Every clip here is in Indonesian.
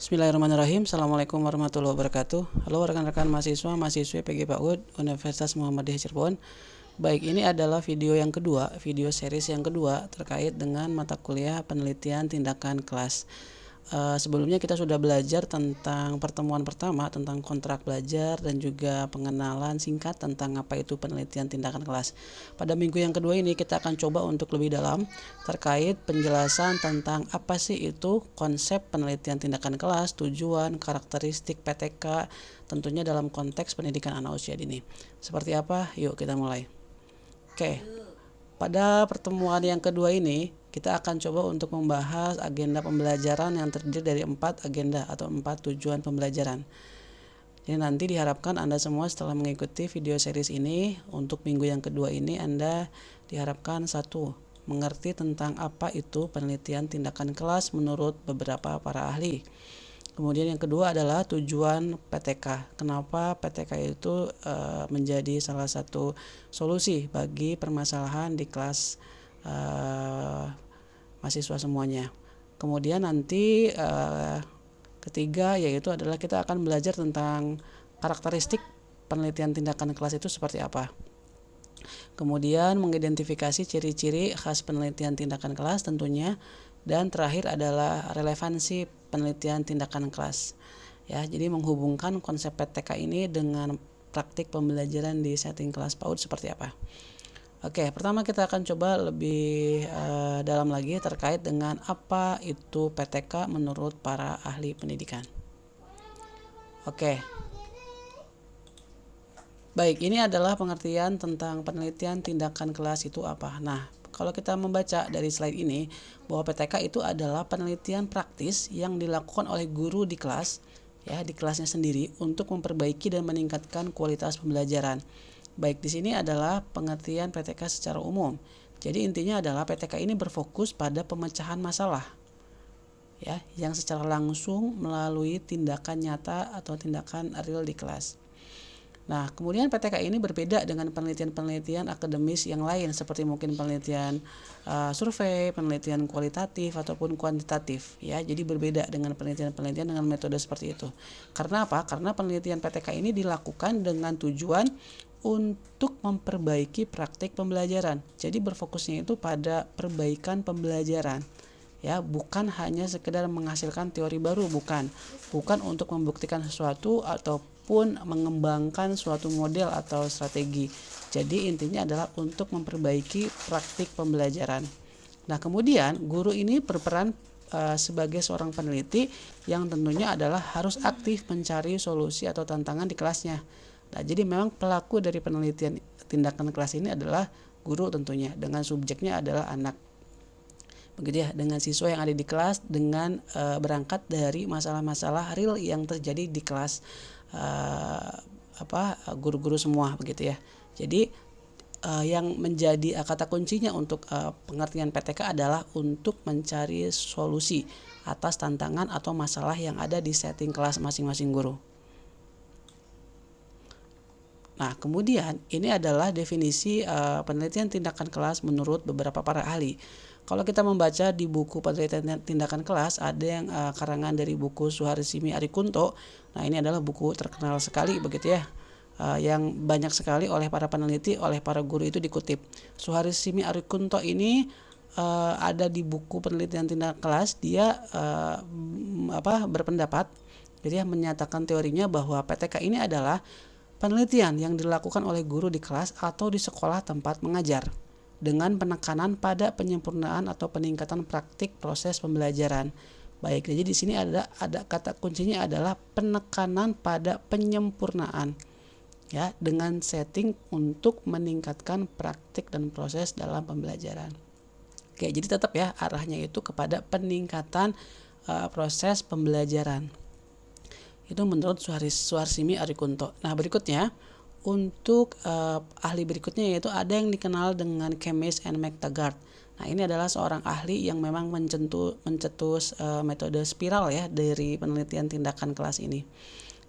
Bismillahirrahmanirrahim. Assalamualaikum warahmatullahi wabarakatuh. Halo rekan-rekan mahasiswa, mahasiswi PG PAUD Universitas Muhammadiyah Cirebon. Baik, ini adalah video yang kedua, video series yang kedua terkait dengan mata kuliah penelitian tindakan kelas. Sebelumnya kita sudah belajar tentang pertemuan pertama tentang kontrak belajar dan juga pengenalan singkat tentang apa itu penelitian tindakan kelas. Pada minggu yang kedua ini kita akan coba untuk lebih dalam terkait penjelasan tentang apa sih itu konsep penelitian tindakan kelas, tujuan, karakteristik PTK, tentunya dalam konteks pendidikan anak usia dini. Seperti apa? Yuk kita mulai. Oke. Pada pertemuan yang kedua ini, kita akan coba untuk membahas agenda pembelajaran yang terdiri dari 4 agenda atau 4 tujuan pembelajaran. Jadi nanti diharapkan Anda semua setelah mengikuti video series ini, untuk minggu yang kedua ini Anda diharapkan satu, mengerti tentang apa itu penelitian tindakan kelas menurut beberapa para ahli. Kemudian yang kedua adalah tujuan PTK. Kenapa PTK itu menjadi salah satu solusi bagi permasalahan di kelas mahasiswa semuanya. Kemudian nanti ketiga yaitu adalah kita akan belajar tentang karakteristik penelitian tindakan kelas itu seperti apa. Kemudian mengidentifikasi ciri-ciri khas penelitian tindakan kelas tentunya. Dan terakhir adalah relevansi penelitian tindakan kelas. Ya, jadi menghubungkan konsep PTK ini dengan praktik pembelajaran di setting kelas PAUD seperti apa. Oke, pertama kita akan coba lebih dalam lagi terkait dengan apa itu PTK menurut para ahli pendidikan. Oke. Baik, ini adalah pengertian tentang penelitian tindakan kelas itu apa. Nah, kalau kita membaca dari slide ini, bahwa PTK itu adalah penelitian praktis yang dilakukan oleh guru di kelas, ya, di kelasnya sendiri untuk memperbaiki dan meningkatkan kualitas pembelajaran. Baik, di sini adalah pengertian PTK secara umum. Jadi intinya adalah PTK ini berfokus pada pemecahan masalah, ya, yang secara langsung melalui tindakan nyata atau tindakan real di kelas. Nah, kemudian PTK ini berbeda dengan penelitian-penelitian akademis yang lain seperti mungkin penelitian survei, penelitian kualitatif ataupun kuantitatif, ya. Jadi berbeda dengan penelitian-penelitian dengan metode seperti itu. Karena apa? Karena penelitian PTK ini dilakukan dengan tujuan untuk memperbaiki praktik pembelajaran. Jadi berfokusnya itu pada perbaikan pembelajaran. Ya, bukan hanya sekedar menghasilkan teori baru, bukan untuk membuktikan sesuatu ataupun mengembangkan suatu model atau strategi. Jadi intinya adalah untuk memperbaiki praktik pembelajaran. Nah, kemudian guru ini berperan sebagai seorang peneliti yang tentunya adalah harus aktif mencari solusi atau tantangan di kelasnya. Nah, jadi memang pelaku dari penelitian tindakan kelas ini adalah guru tentunya, dengan subjeknya adalah anak. Begitu ya, dengan siswa yang ada di kelas dengan berangkat dari masalah-masalah real yang terjadi di kelas guru-guru semua begitu ya. Jadi yang menjadi kata kuncinya untuk pengertian PTK adalah untuk mencari solusi atas tantangan atau masalah yang ada di setting kelas masing-masing guru. Nah, kemudian ini adalah definisi penelitian tindakan kelas menurut beberapa para ahli. Kalau kita membaca di buku penelitian tindakan kelas, ada yang karangan dari buku Suharsimi Arikunto. Nah, ini adalah buku terkenal sekali begitu ya, yang banyak sekali oleh para peneliti, oleh para guru itu dikutip. Suharsimi Arikunto ini ada di buku penelitian tindakan kelas. Dia berpendapat, jadi menyatakan teorinya bahwa PTK ini adalah penelitian yang dilakukan oleh guru di kelas atau di sekolah tempat mengajar dengan penekanan pada penyempurnaan atau peningkatan praktik proses pembelajaran. Baik, jadi di sini ada kata kuncinya adalah penekanan pada penyempurnaan, ya, dengan setting untuk meningkatkan praktik dan proses dalam pembelajaran. Oke, jadi tetap ya arahnya itu kepada peningkatan proses pembelajaran. Itu menurut Suharsimi Arikunto. Nah, berikutnya untuk ahli berikutnya yaitu ada yang dikenal dengan Keymes and McTaggart. Nah, ini adalah seorang ahli yang memang mencetus metode spiral ya dari penelitian tindakan kelas ini.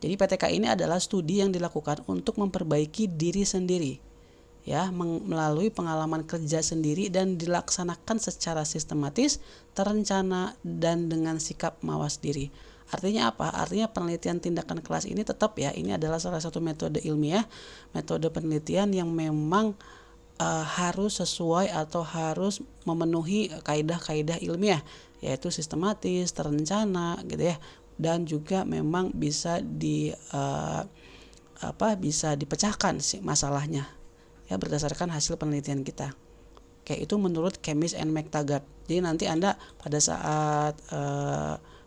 Jadi PTK ini adalah studi yang dilakukan untuk memperbaiki diri sendiri. ya melalui pengalaman kerja sendiri dan dilaksanakan secara sistematis, terencana, dan dengan sikap mawas diri. Artinya apa? Artinya penelitian tindakan kelas ini tetap ya, ini adalah salah satu metode ilmiah, metode penelitian yang memang harus sesuai atau harus memenuhi kaidah-kaidah ilmiah, yaitu sistematis, terencana gitu ya, dan juga memang bisa bisa dipecahkan masalahnya ya berdasarkan hasil penelitian kita. Kayak itu menurut Chemist and McTaggart. Jadi nanti Anda pada saat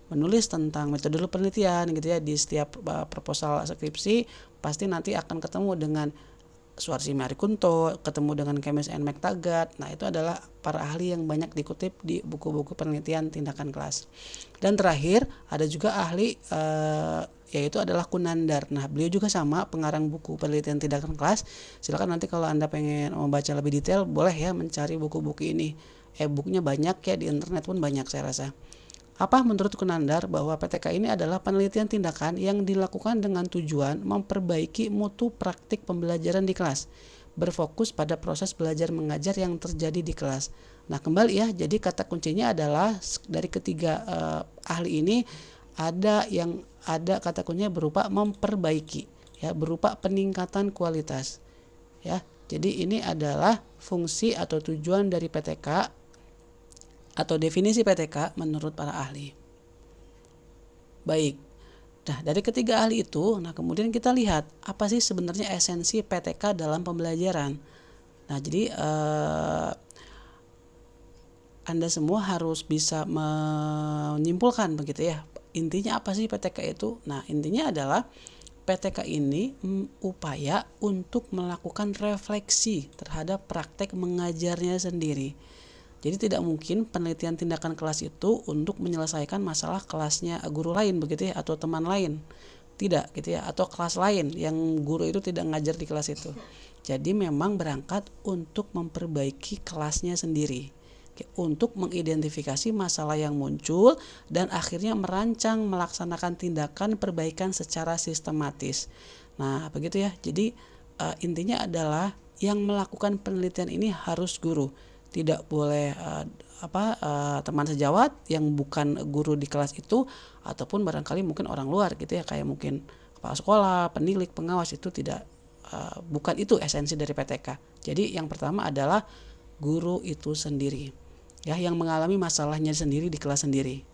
menulis tentang metode penelitian gitu ya di setiap proposal skripsi pasti nanti akan ketemu dengan Suarsi Marikunto, ketemu dengan Chemist and McTaggart. Nah, itu adalah para ahli yang banyak dikutip di buku-buku penelitian tindakan kelas. Dan terakhir ada juga ahli yaitu adalah Kunandar. Nah, beliau juga sama pengarang buku penelitian tindakan kelas. Silakan nanti kalau Anda pengen membaca lebih detail boleh ya mencari buku-buku ini. E-booknya banyak ya, di internet pun banyak saya rasa. Apa menurut Kunandar bahwa PTK ini adalah penelitian tindakan yang dilakukan dengan tujuan memperbaiki mutu praktik pembelajaran di kelas, berfokus pada proses belajar mengajar yang terjadi di kelas. Nah, kembali ya, jadi kata kuncinya adalah dari ketiga ahli ini ada kata kuncinya berupa memperbaiki, ya, berupa peningkatan kualitas, ya. Jadi ini adalah fungsi atau tujuan dari PTK atau definisi PTK menurut para ahli. Baik. Nah, dari ketiga ahli itu, kemudian kita lihat apa sih sebenarnya esensi PTK dalam pembelajaran. Nah, jadi Anda semua harus bisa menyimpulkan begitu ya. Intinya apa sih PTK itu? Nah, intinya adalah PTK ini upaya untuk melakukan refleksi terhadap praktek mengajarnya sendiri. Jadi tidak mungkin penelitian tindakan kelas itu untuk menyelesaikan masalah kelasnya guru lain begitu ya, atau teman lain. Tidak gitu ya, atau kelas lain yang guru itu tidak ngajar di kelas itu. Jadi memang berangkat untuk memperbaiki kelasnya sendiri. Untuk mengidentifikasi masalah yang muncul dan akhirnya merancang melaksanakan tindakan perbaikan secara sistematis. Nah, begitu ya. Jadi intinya adalah yang melakukan penelitian ini harus guru. Tidak boleh teman sejawat yang bukan guru di kelas itu, ataupun barangkali mungkin orang luar gitu ya, kayak mungkin kepala sekolah, penilik, pengawas. Itu tidak bukan itu esensi dari PTK. Jadi yang pertama adalah guru itu sendiri ya, yang mengalami masalahnya sendiri di kelas sendiri.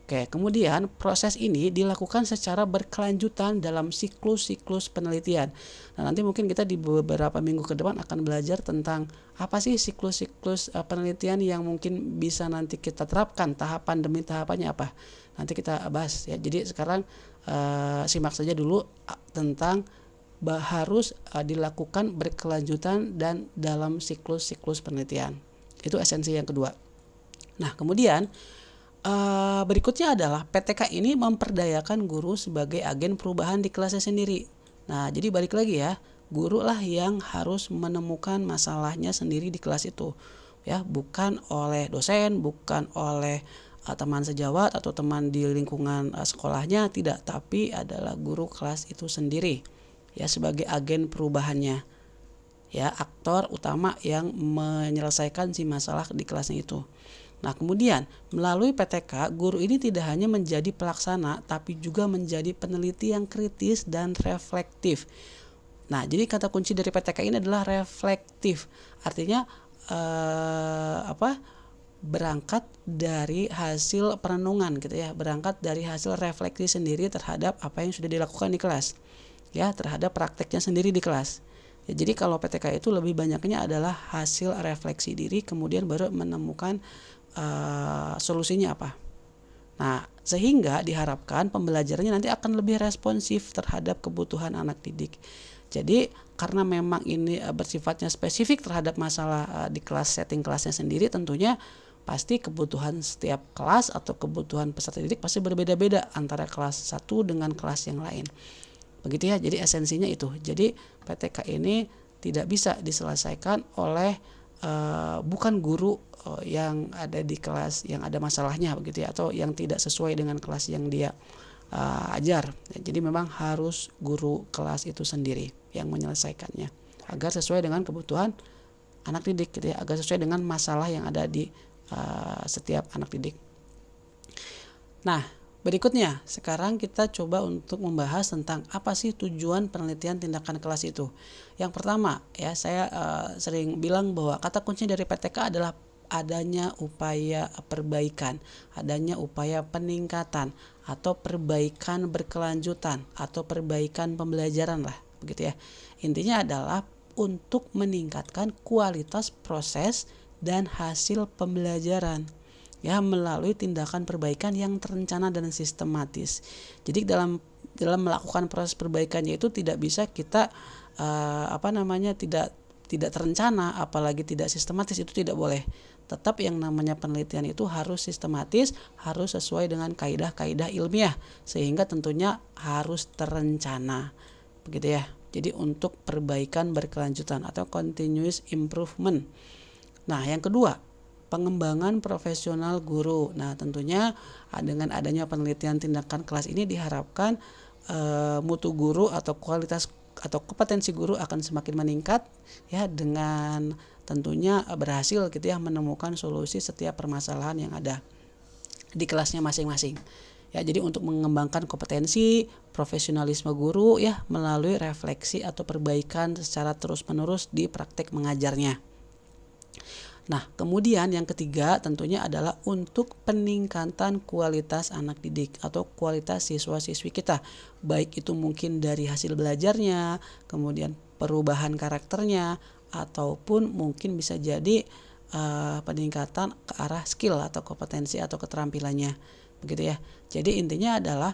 Oke, kemudian proses ini dilakukan secara berkelanjutan dalam siklus-siklus penelitian. Nah, nanti mungkin kita di beberapa minggu ke depan akan belajar tentang apa sih siklus-siklus penelitian yang mungkin bisa nanti kita terapkan, tahapan demi tahapannya apa. Nanti kita bahas ya. Jadi sekarang simak saja dulu tentang harus dilakukan berkelanjutan dan dalam siklus-siklus penelitian. Itu esensi yang kedua. Nah, kemudian berikutnya adalah PTK ini memperdayakan guru sebagai agen perubahan di kelasnya sendiri. Nah, jadi balik lagi ya, guru lah yang harus menemukan masalahnya sendiri di kelas itu, ya, bukan oleh dosen, bukan oleh teman sejawat atau teman di lingkungan sekolahnya, tidak, tapi adalah guru kelas itu sendiri, ya, sebagai agen perubahannya, ya, aktor utama yang menyelesaikan si masalah di kelasnya itu. Nah, kemudian melalui PTK, guru ini tidak hanya menjadi pelaksana, tapi juga menjadi peneliti yang kritis dan reflektif. Nah, jadi kata kunci dari PTK ini adalah reflektif. Artinya berangkat dari hasil perenungan gitu ya, berangkat dari hasil refleksi sendiri terhadap apa yang sudah dilakukan di kelas, ya, terhadap prakteknya sendiri di kelas. Ya, jadi kalau PTK itu lebih banyaknya adalah hasil refleksi diri, kemudian baru menemukan solusinya apa. Nah, sehingga diharapkan pembelajarannya nanti akan lebih responsif terhadap kebutuhan anak didik. Jadi karena memang ini bersifatnya spesifik terhadap masalah di kelas, setting kelasnya sendiri, tentunya pasti kebutuhan setiap kelas atau kebutuhan peserta didik pasti berbeda-beda antara kelas satu dengan kelas yang lain. Begitu ya, jadi esensinya itu. Jadi PTK ini tidak bisa diselesaikan oleh bukan guru yang ada di kelas yang ada masalahnya begitu ya, atau yang tidak sesuai dengan kelas yang dia ajar. Jadi memang harus guru kelas itu sendiri yang menyelesaikannya. agar sesuai dengan kebutuhan anak didik gitu ya, agar sesuai dengan masalah yang ada di setiap anak didik. Nah, berikutnya sekarang kita coba untuk membahas tentang apa sih tujuan penelitian tindakan kelas itu. Yang pertama ya, saya sering bilang bahwa kata kunci dari PTK adalah adanya upaya perbaikan, adanya upaya peningkatan atau perbaikan berkelanjutan atau perbaikan pembelajaran lah, begitu ya. Intinya adalah untuk meningkatkan kualitas proses dan hasil pembelajaran ya melalui tindakan perbaikan yang terencana dan sistematis. Jadi dalam melakukan proses perbaikannya itu tidak bisa kita tidak terencana, apalagi tidak sistematis, itu tidak boleh. Tetap yang namanya penelitian itu harus sistematis, harus sesuai dengan kaidah-kaidah ilmiah, sehingga tentunya harus terencana. Begitu ya. Jadi untuk perbaikan berkelanjutan atau continuous improvement. Nah, yang kedua, pengembangan profesional guru. Nah, tentunya dengan adanya penelitian tindakan kelas ini diharapkan mutu guru atau kualitas atau kompetensi guru akan semakin meningkat ya, dengan tentunya berhasil gitu ya menemukan solusi setiap permasalahan yang ada di kelasnya masing-masing. Ya, jadi untuk mengembangkan kompetensi profesionalisme guru ya melalui refleksi atau perbaikan secara terus-menerus di praktek mengajarnya. Nah, kemudian yang ketiga tentunya adalah untuk peningkatan kualitas anak didik atau kualitas siswa-siswi kita. Baik itu mungkin dari hasil belajarnya, kemudian perubahan karakternya, ataupun mungkin bisa jadi peningkatan ke arah skill atau kompetensi atau keterampilannya. Begitu ya. Jadi intinya adalah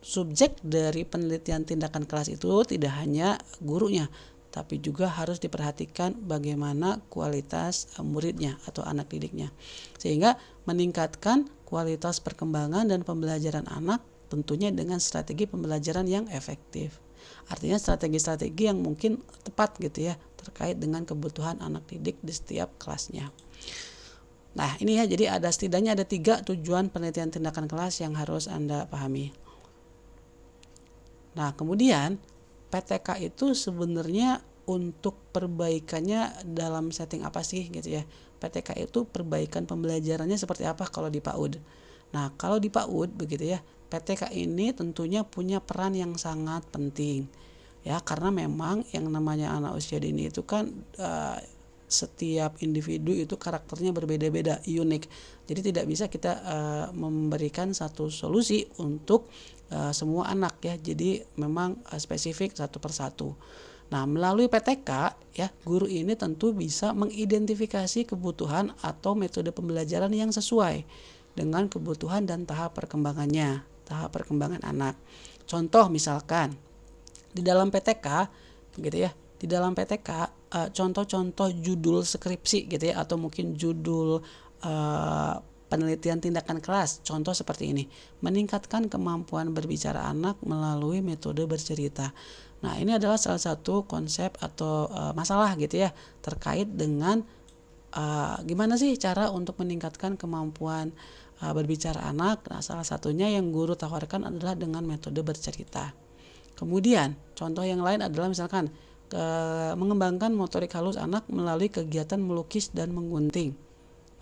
subjek dari penelitian tindakan kelas itu tidak hanya gurunya, tapi juga harus diperhatikan bagaimana kualitas muridnya atau anak didiknya, sehingga meningkatkan kualitas perkembangan dan pembelajaran anak tentunya dengan strategi pembelajaran yang efektif. Artinya strategi-strategi yang mungkin tepat gitu ya terkait dengan kebutuhan anak didik di setiap kelasnya. Nah, ini ya, jadi setidaknya ada 3 tujuan penelitian tindakan kelas yang harus Anda pahami. Nah, kemudian PTK itu sebenarnya untuk perbaikannya dalam setting apa sih gitu ya. PTK itu perbaikan pembelajarannya seperti apa kalau di PAUD. Nah, kalau di PAUD begitu ya, PTK ini tentunya punya peran yang sangat penting. Ya, karena memang yang namanya anak usia dini itu kan setiap individu itu karakternya berbeda-beda, unik. Jadi tidak bisa kita memberikan satu solusi untuk semua anak ya. Jadi memang spesifik satu persatu. Nah, melalui PTK ya, guru ini tentu bisa mengidentifikasi kebutuhan atau metode pembelajaran yang sesuai dengan kebutuhan dan tahap perkembangannya, tahap perkembangan anak. Contoh misalkan di dalam PTK begitu ya. Di dalam PTK contoh-contoh judul skripsi gitu ya, atau mungkin judul penelitian tindakan kelas. Contoh seperti ini, meningkatkan kemampuan berbicara anak melalui metode bercerita. Nah, ini adalah salah satu konsep atau masalah gitu ya terkait dengan gimana sih cara untuk meningkatkan kemampuan berbicara anak. Nah, salah satunya yang guru tawarkan adalah dengan metode bercerita. Kemudian contoh yang lain adalah misalkan mengembangkan motorik halus anak melalui kegiatan melukis dan menggunting.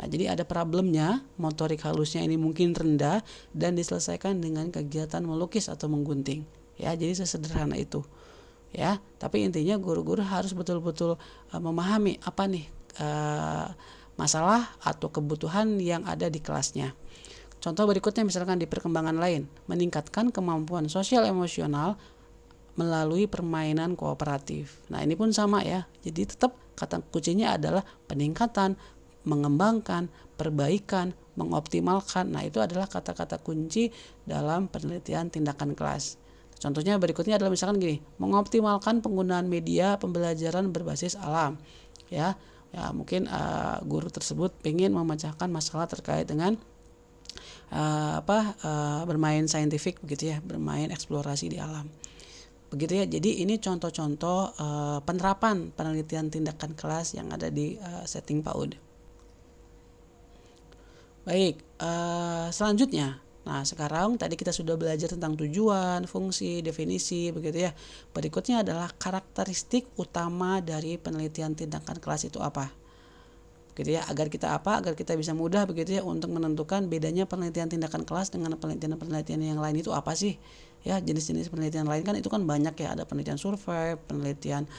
Nah, jadi ada problemnya, motorik halusnya ini mungkin rendah dan diselesaikan dengan kegiatan melukis atau menggunting. Ya, jadi sesederhana itu. Ya, tapi intinya guru-guru harus betul-betul memahami apa nih masalah atau kebutuhan yang ada di kelasnya. Contoh berikutnya misalkan di perkembangan lain, meningkatkan kemampuan sosial emosional melalui permainan kooperatif. Nah, ini pun sama ya. Jadi tetap kata kuncinya adalah peningkatan, mengembangkan, perbaikan, mengoptimalkan. Nah, itu adalah kata-kata kunci dalam penelitian tindakan kelas. Contohnya berikutnya adalah misalkan gini, mengoptimalkan penggunaan media pembelajaran berbasis alam. Ya mungkin guru tersebut ingin memecahkan masalah terkait dengan bermain saintifik begitu ya, bermain eksplorasi di alam. Begitu ya, jadi ini contoh-contoh penerapan penelitian tindakan kelas yang ada di setting PAUD. Baik, selanjutnya Nah, sekarang tadi kita sudah belajar tentang tujuan, fungsi, definisi, begitu ya. Berikutnya adalah karakteristik utama dari penelitian tindakan kelas itu apa. Gitu ya, agar kita bisa mudah begitu ya untuk menentukan bedanya penelitian tindakan kelas dengan penelitian yang lain itu apa sih. Ya, jenis-jenis penelitian lain kan itu kan banyak ya, ada penelitian survei, penelitian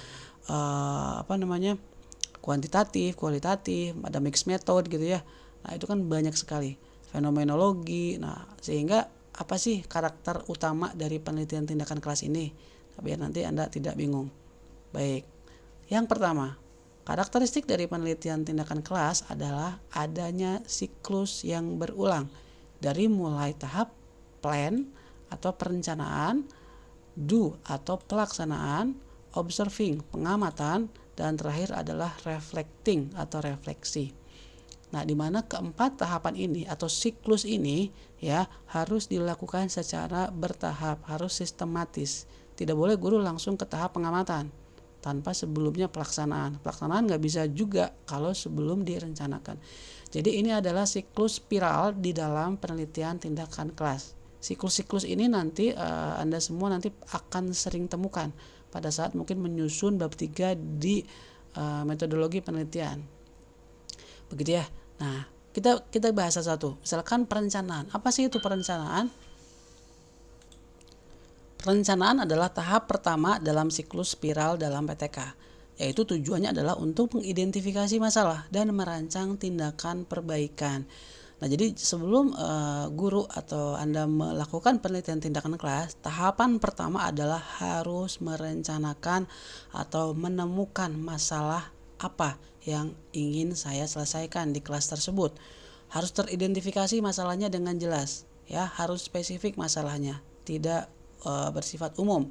kuantitatif, kualitatif, ada mixed method gitu ya. Nah, itu kan banyak sekali. Fenomenologi. Nah, sehingga apa sih karakter utama dari penelitian tindakan kelas ini? Biar nanti Anda tidak bingung. Baik. Yang pertama, karakteristik dari penelitian tindakan kelas adalah adanya siklus yang berulang dari mulai tahap plan atau perencanaan, do atau pelaksanaan, observing pengamatan, dan terakhir adalah reflecting atau refleksi. Nah, di mana keempat tahapan ini atau siklus ini ya harus dilakukan secara bertahap, harus sistematis. Tidak boleh guru langsung ke tahap pengamatan tanpa sebelumnya pelaksanaan. Pelaksanaan nggak bisa juga kalau sebelum direncanakan. Jadi ini adalah siklus spiral di dalam penelitian tindakan kelas. Siklus-siklus ini nanti Anda semua nanti akan sering temukan pada saat mungkin menyusun bab 3 di metodologi penelitian. Begitu ya. Nah, kita bahas satu. Misalkan perencanaan. Apa sih itu perencanaan? Perencanaan adalah tahap pertama dalam siklus spiral dalam PTK, yaitu tujuannya adalah untuk mengidentifikasi masalah dan merancang tindakan perbaikan. Nah, jadi sebelum guru atau Anda melakukan penelitian tindakan kelas, tahapan pertama adalah harus merencanakan atau menemukan masalah apa yang ingin saya selesaikan di kelas tersebut. Harus teridentifikasi masalahnya dengan jelas, ya, harus spesifik masalahnya, tidak bersifat umum.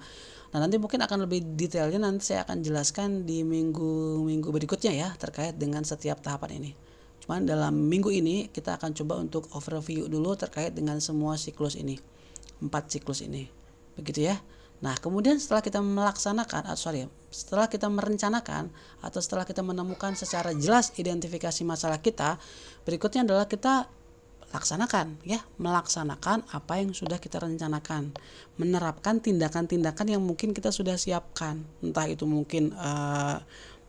Nah, nanti mungkin akan lebih detailnya nanti saya akan jelaskan di minggu berikutnya ya terkait dengan setiap tahapan ini. Cuman dalam minggu ini kita akan coba untuk overview dulu terkait dengan semua siklus ini. 4 siklus ini. Begitu ya. Nah, kemudian setelah kita setelah kita merencanakan atau setelah kita menemukan secara jelas identifikasi masalah kita, berikutnya adalah kita melaksanakan apa yang sudah kita rencanakan, menerapkan tindakan-tindakan yang mungkin kita sudah siapkan, entah itu mungkin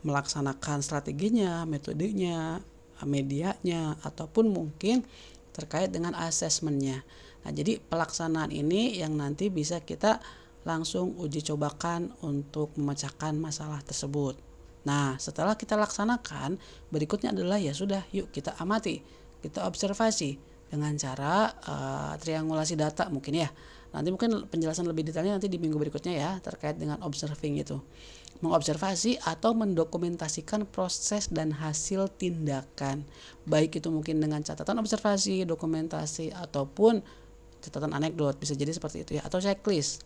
melaksanakan strateginya, metodenya, medianya, ataupun mungkin terkait dengan asesmennya. Nah, jadi pelaksanaan ini yang nanti bisa kita langsung uji cobakan untuk memecahkan masalah tersebut. Nah, setelah kita laksanakan, berikutnya adalah ya sudah, yuk kita amati, kita observasi dengan cara triangulasi data mungkin ya. Nanti mungkin penjelasan lebih detailnya nanti di minggu berikutnya ya terkait dengan observing itu. Mengobservasi atau mendokumentasikan proses dan hasil tindakan. Baik itu mungkin dengan catatan observasi, dokumentasi, ataupun catatan anekdot, bisa jadi seperti itu ya, atau checklist.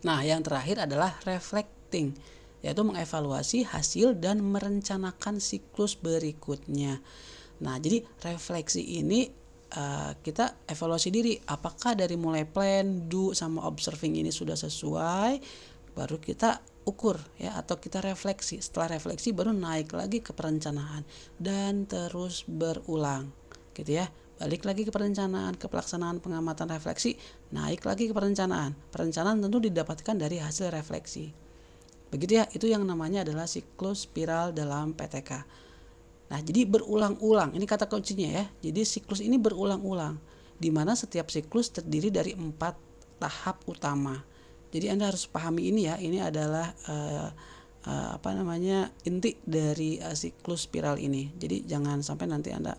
Nah, yang terakhir adalah reflecting, yaitu mengevaluasi hasil dan merencanakan siklus berikutnya. Nah, jadi refleksi ini kita evaluasi diri, apakah dari mulai plan, do, sama observing ini sudah sesuai, baru kita ukur ya, atau kita refleksi. Setelah refleksi baru naik lagi ke perencanaan dan terus berulang gitu ya. Balik lagi ke perencanaan, ke pelaksanaan, pengamatan, refleksi, naik lagi ke perencanaan. Perencanaan tentu didapatkan dari hasil refleksi. Begitu ya, itu yang namanya adalah siklus spiral dalam PTK. Nah, jadi berulang-ulang, ini kata kuncinya ya. Jadi siklus ini berulang-ulang, di mana setiap siklus terdiri dari 4 tahap utama. Jadi Anda harus pahami ini ya, ini adalah inti dari siklus spiral ini. Jadi jangan sampai nanti Anda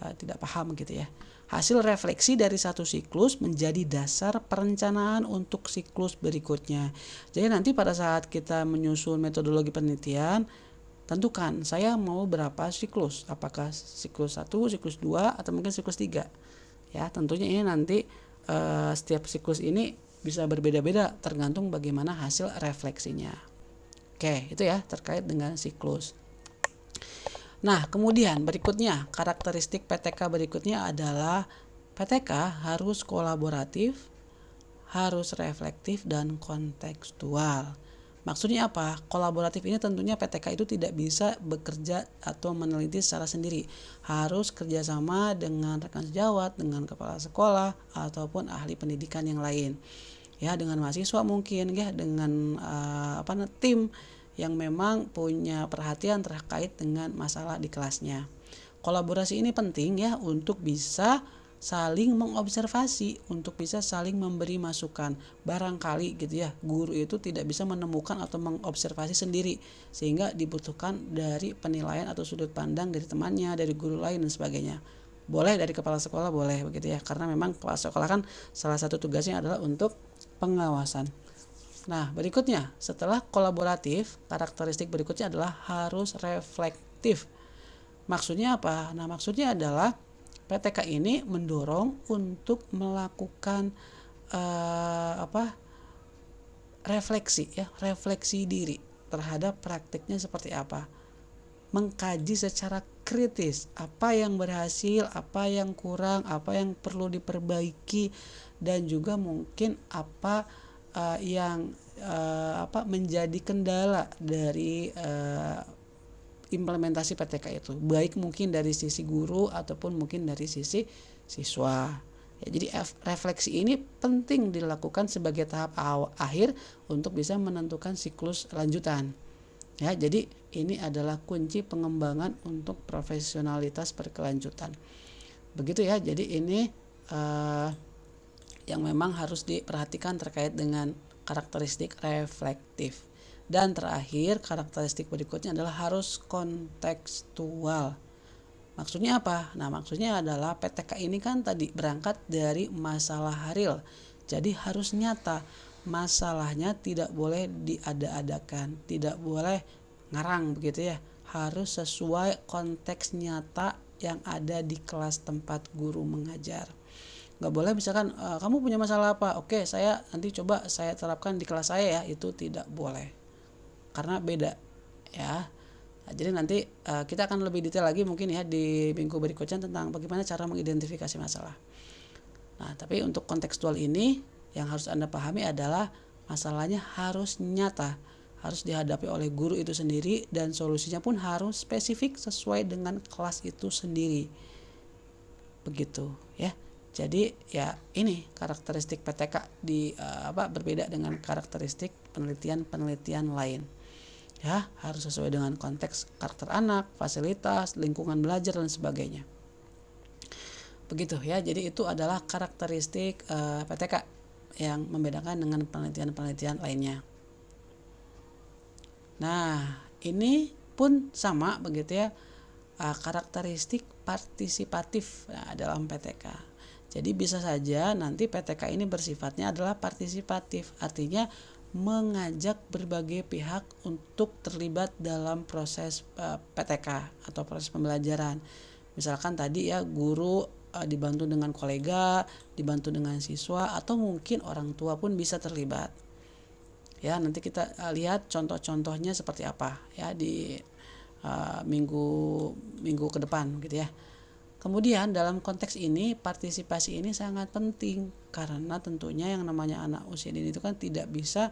tidak paham gitu ya. Hasil refleksi dari satu siklus menjadi dasar perencanaan untuk siklus berikutnya. Jadi nanti pada saat kita menyusun metodologi penelitian, tentukan saya mau berapa siklus, apakah siklus 1, siklus 2, atau mungkin siklus 3. Ya, tentunya ini nanti setiap siklus ini bisa berbeda-beda tergantung bagaimana hasil refleksinya. Oke, itu ya terkait dengan siklus. Nah, kemudian berikutnya, karakteristik PTK berikutnya adalah PTK harus kolaboratif, harus reflektif, dan kontekstual. Maksudnya apa? Kolaboratif ini tentunya PTK itu tidak bisa bekerja atau meneliti secara sendiri. Harus kerjasama dengan rekan sejawat, dengan kepala sekolah, ataupun ahli pendidikan yang lain. Ya, dengan mahasiswa mungkin ya, dengan tim yang memang punya perhatian terkait dengan masalah di kelasnya. Kolaborasi ini penting ya untuk bisa saling mengobservasi, untuk bisa saling memberi masukan. Barangkali gitu ya, guru itu tidak bisa menemukan atau mengobservasi sendiri, sehingga dibutuhkan dari penilaian atau sudut pandang dari temannya, dari guru lain dan sebagainya. Boleh dari kepala sekolah, boleh begitu ya, karena memang kepala sekolah kan salah satu tugasnya adalah untuk pengawasan. Nah, berikutnya, setelah kolaboratif, karakteristik berikutnya adalah harus reflektif. Maksudnya apa? Nah, maksudnya adalah PTK ini mendorong untuk melakukan refleksi ya, refleksi diri terhadap praktiknya seperti apa. Mengkaji secara kritis apa yang berhasil, apa yang kurang, apa yang perlu diperbaiki, dan juga mungkin apa yang menjadi kendala dari implementasi PTK itu, baik mungkin dari sisi guru ataupun mungkin dari sisi siswa. Ya, jadi refleksi ini penting dilakukan sebagai tahap akhir untuk bisa menentukan siklus lanjutan. Ya, jadi ini adalah kunci pengembangan untuk profesionalitas berkelanjutan. Begitu ya. Jadi ini yang memang harus diperhatikan terkait dengan karakteristik reflektif. Dan terakhir, karakteristik berikutnya adalah harus kontekstual. Maksudnya apa? Nah, maksudnya adalah PTK ini kan tadi berangkat dari masalah real. Jadi harus nyata. Masalahnya tidak boleh diada-adakan, tidak boleh ngarang begitu ya. Harus sesuai konteks nyata yang ada di kelas tempat guru mengajar. Nggak boleh misalkan kamu punya masalah apa? Oke, saya nanti coba saya terapkan di kelas saya ya. Itu tidak boleh. Karena beda ya. Nah, jadi nanti kita akan lebih detail lagi mungkin ya di minggu berikutnya tentang bagaimana cara mengidentifikasi masalah. Nah, tapi untuk kontekstual ini yang harus Anda pahami adalah masalahnya harus nyata, harus dihadapi oleh guru itu sendiri, dan solusinya pun harus spesifik sesuai dengan kelas itu sendiri. Begitu ya. Jadi ya ini karakteristik PTK berbeda dengan karakteristik penelitian-penelitian lain. Ya, harus sesuai dengan konteks karakter anak, fasilitas, lingkungan belajar dan sebagainya. Begitu ya. Jadi itu adalah karakteristik PTK yang membedakan dengan penelitian-penelitian lainnya. Nah, ini pun sama begitu ya. Karakteristik partisipatif dalam PTK. Jadi bisa saja nanti PTK ini bersifatnya adalah partisipatif, artinya mengajak berbagai pihak untuk terlibat dalam proses PTK atau proses pembelajaran. Misalkan tadi ya, guru dibantu dengan kolega, dibantu dengan siswa, atau mungkin orang tua pun bisa terlibat. Ya, nanti kita lihat contoh-contohnya seperti apa ya di minggu ke depan gitu ya. Kemudian dalam konteks ini partisipasi ini sangat penting karena tentunya yang namanya anak usia dini itu kan tidak bisa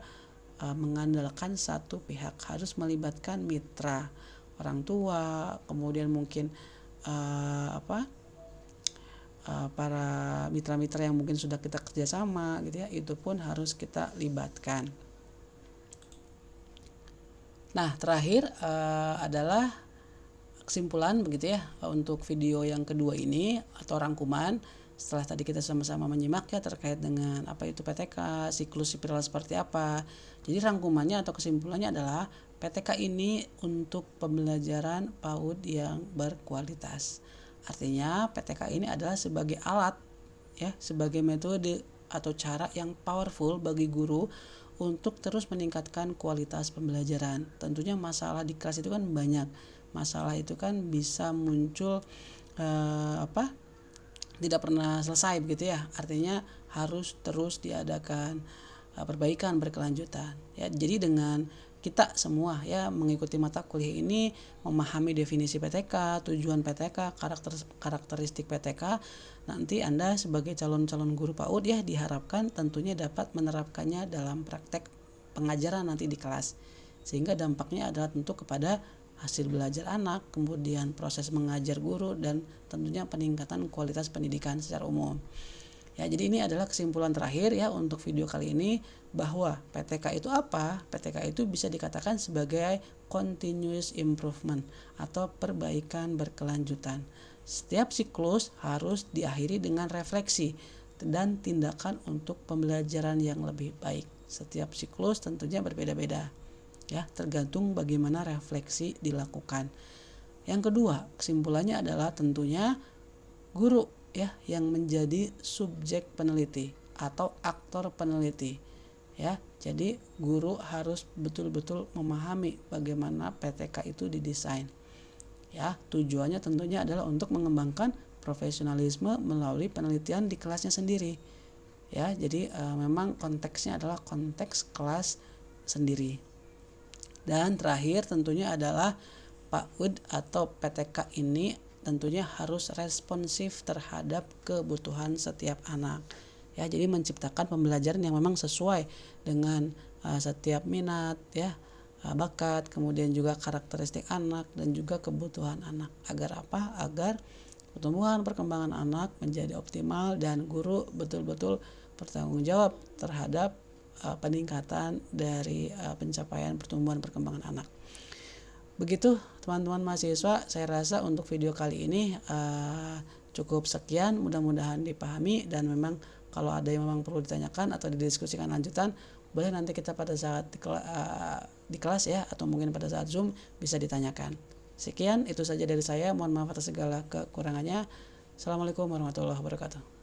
mengandalkan satu pihak, harus melibatkan mitra, orang tua, kemudian mungkin para mitra-mitra yang mungkin sudah kita kerjasama gitu ya, itu pun harus kita libatkan. Nah, terakhir adalah kesimpulan begitu ya untuk video yang kedua ini atau rangkuman. Setelah tadi kita sama-sama menyimak ya terkait dengan apa itu PTK, siklus spiral seperti apa. Jadi rangkumannya atau kesimpulannya adalah PTK ini untuk pembelajaran PAUD yang berkualitas. Artinya PTK ini adalah sebagai alat ya, sebagai metode atau cara yang powerful bagi guru untuk terus meningkatkan kualitas pembelajaran. Tentunya masalah di kelas itu kan banyak. Masalah itu kan bisa muncul tidak pernah selesai begitu ya. Artinya harus terus diadakan perbaikan berkelanjutan ya. Jadi dengan kita semua ya mengikuti mata kuliah ini, memahami definisi PTK, tujuan PTK, karakteristik PTK, nanti Anda sebagai calon-calon guru PAUD ya diharapkan tentunya dapat menerapkannya dalam praktek pengajaran nanti di kelas. Sehingga dampaknya adalah tentu kepada hasil belajar anak, kemudian proses mengajar guru, dan tentunya peningkatan kualitas pendidikan secara umum. Ya, jadi ini adalah kesimpulan terakhir ya untuk video kali ini, bahwa PTK itu apa? PTK itu bisa dikatakan sebagai continuous improvement atau perbaikan berkelanjutan. Setiap siklus harus diakhiri dengan refleksi dan tindakan untuk pembelajaran yang lebih baik. Setiap siklus tentunya berbeda-beda. Ya, tergantung bagaimana refleksi dilakukan. Yang kedua, kesimpulannya adalah tentunya guru ya yang menjadi subjek peneliti atau aktor peneliti. Ya, jadi guru harus betul-betul memahami bagaimana PTK itu didesain. Ya, tujuannya tentunya adalah untuk mengembangkan profesionalisme melalui penelitian di kelasnya sendiri. Ya, jadi memang konteksnya adalah konteks kelas sendiri. Dan terakhir tentunya adalah PAUD atau PTK ini tentunya harus responsif terhadap kebutuhan setiap anak. Ya, jadi menciptakan pembelajaran yang memang sesuai dengan setiap minat ya, bakat, kemudian juga karakteristik anak dan juga kebutuhan anak. Agar apa? Agar pertumbuhan perkembangan anak menjadi optimal dan guru betul-betul bertanggung jawab terhadap peningkatan dari pencapaian pertumbuhan perkembangan anak. Begitu teman-teman mahasiswa, saya rasa untuk video kali ini cukup sekian, mudah-mudahan dipahami, dan memang kalau ada yang memang perlu ditanyakan atau didiskusikan lanjutan, boleh nanti kita pada saat di kelas ya, atau mungkin pada saat Zoom bisa ditanyakan. Sekian, itu saja dari saya, mohon maaf atas segala kekurangannya. Assalamualaikum warahmatullahi wabarakatuh.